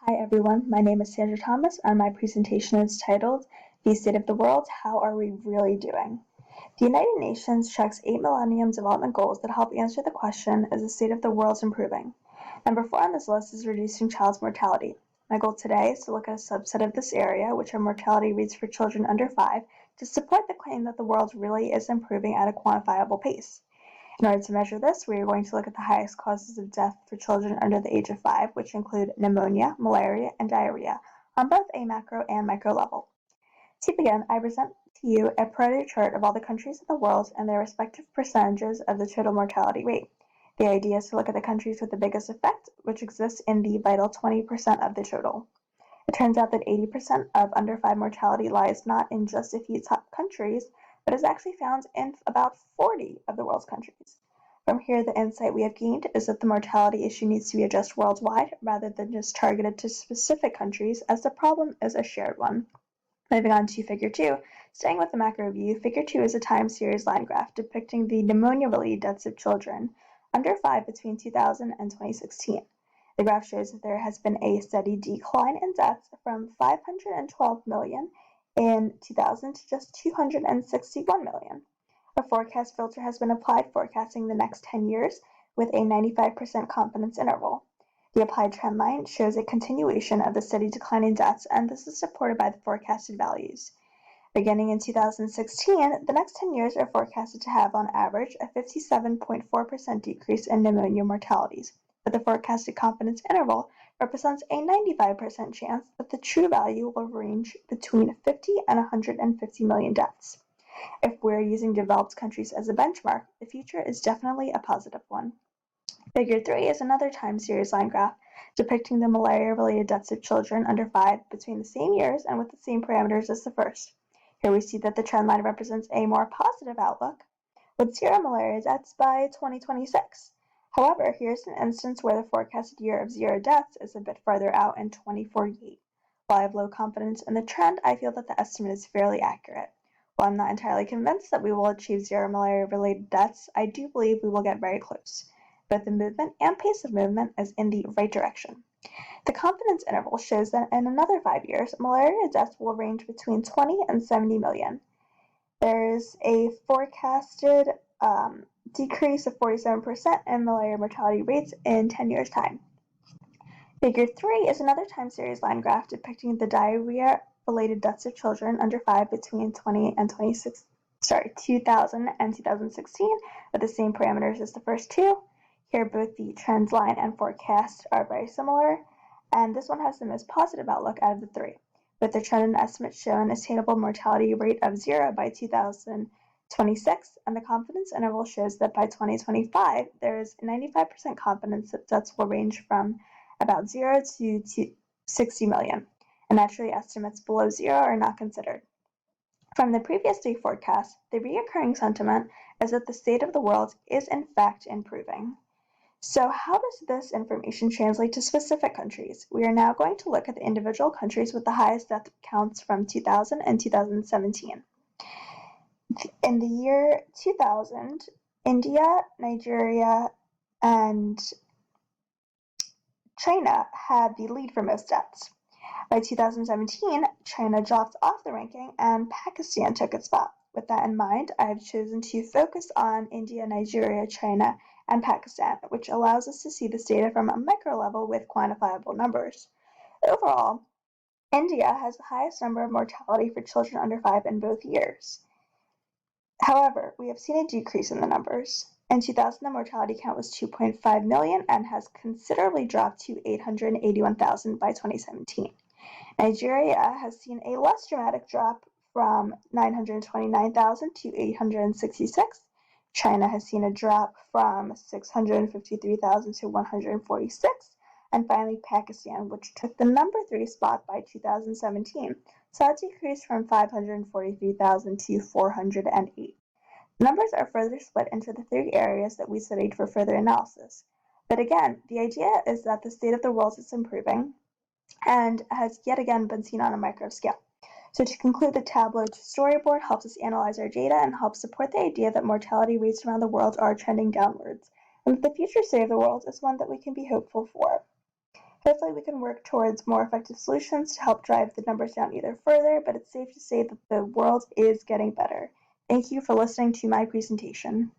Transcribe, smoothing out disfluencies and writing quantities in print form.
Hi everyone, my name is Sandra Thomas and my presentation is titled The State of the World, How Are We Really Doing? The United Nations checks 8 Millennium Development Goals that help answer the question, is the state of the world improving? Number 4 on this list is reducing child mortality. My goal today is to look at a subset of this area, which are mortality rates for children under 5, to support the claim that the world really is improving at a quantifiable pace. In order to measure this, we are going to look at the highest causes of death for children under the age of 5, which include pneumonia, malaria, and diarrhea, on both a macro and micro level. To begin, I present to you a priority chart of all the countries in the world and their respective percentages of the total mortality rate. The idea is to look at the countries with the biggest effect, which exists in the vital 20% of the total. It turns out that 80% of under 5 mortality lies not in just a few top countries, but is actually found in about 40 of the world's countries. From here, the insight we have gained is that the mortality issue needs to be addressed worldwide rather than just targeted to specific countries, as the problem is a shared one. Moving on to Figure 2, staying with the macro view, Figure 2 is a time series line graph depicting the pneumonia-related deaths of children under 5 between 2000 and 2016. The graph shows that there has been a steady decline in deaths from 512 million in 2000 to just 261 million. A forecast filter has been applied forecasting the next 10 years with a 95% confidence interval. The applied trend line shows a continuation of the steady decline in deaths, and this is supported by the forecasted values. Beginning in 2016, the next 10 years are forecasted to have, on average, a 57.4% decrease in pneumonia mortalities, but the forecasted confidence interval represents a 95% chance that the true value will range between 50 and 150 million deaths. If we're using developed countries as a benchmark, the future is definitely a positive one. Figure 3 is another time series line graph depicting the malaria-related deaths of children under 5 between the same years and with the same parameters as the first. Here we see that the trend line represents a more positive outlook, with 0 malaria deaths by 2026. However, here's an instance where the forecasted year of 0 deaths is a bit farther out in 2048. While I have low confidence in the trend, I feel that the estimate is fairly accurate. While I'm not entirely convinced that we will achieve 0 malaria-related deaths, I do believe we will get very close. Both the movement and pace of movement is in the right direction. The confidence interval shows that in another 5 years, malaria deaths will range between 20 and 70 million. There's a forecasted decrease of 47% in malaria mortality rates in 10 years' time. Figure 3 is another time series line graph depicting the diarrhea-related deaths of children under 5 between 2000 and 2016 with the same parameters as the first two. Here, both the trend line and forecast are very similar, and this one has the most positive outlook out of the three, with the trend and estimate show an attainable mortality rate of 0 by 2026, and the confidence interval shows that by 2025, there is 95% confidence that deaths will range from about 0 to 60 million, and naturally estimates below 0 are not considered. From the previous three forecasts, the recurring sentiment is that the state of the world is in fact improving. So how does this information translate to specific countries? We are now going to look at the individual countries with the highest death counts from 2000 and 2017. In the year 2000, India, Nigeria, and China had the lead for most deaths. By 2017, China dropped off the ranking and Pakistan took its spot. With that in mind, I have chosen to focus on India, Nigeria, China, and Pakistan, which allows us to see this data from a micro level with quantifiable numbers. Overall, India has the highest number of mortality for children under 5 in both years. However, we have seen a decrease in the numbers. In 2000, the mortality count was 2.5 million and has considerably dropped to 881,000 by 2017. Nigeria has seen a less dramatic drop from 929,000 to 866. China has seen a drop from 653,000 to 146. And finally, Pakistan, which took the number 3 spot by 2017, saw a decrease from 543,000 to 408. The numbers are further split into the 3 areas that we studied for further analysis. But again, the idea is that the state of the world is improving and has yet again been seen on a micro scale. So to conclude, the Tableau storyboard helps us analyze our data and helps support the idea that mortality rates around the world are trending downwards, and that the future state of the world is one that we can be hopeful for. Hopefully we can work towards more effective solutions to help drive the numbers down even further, but it's safe to say that the world is getting better. Thank you for listening to my presentation.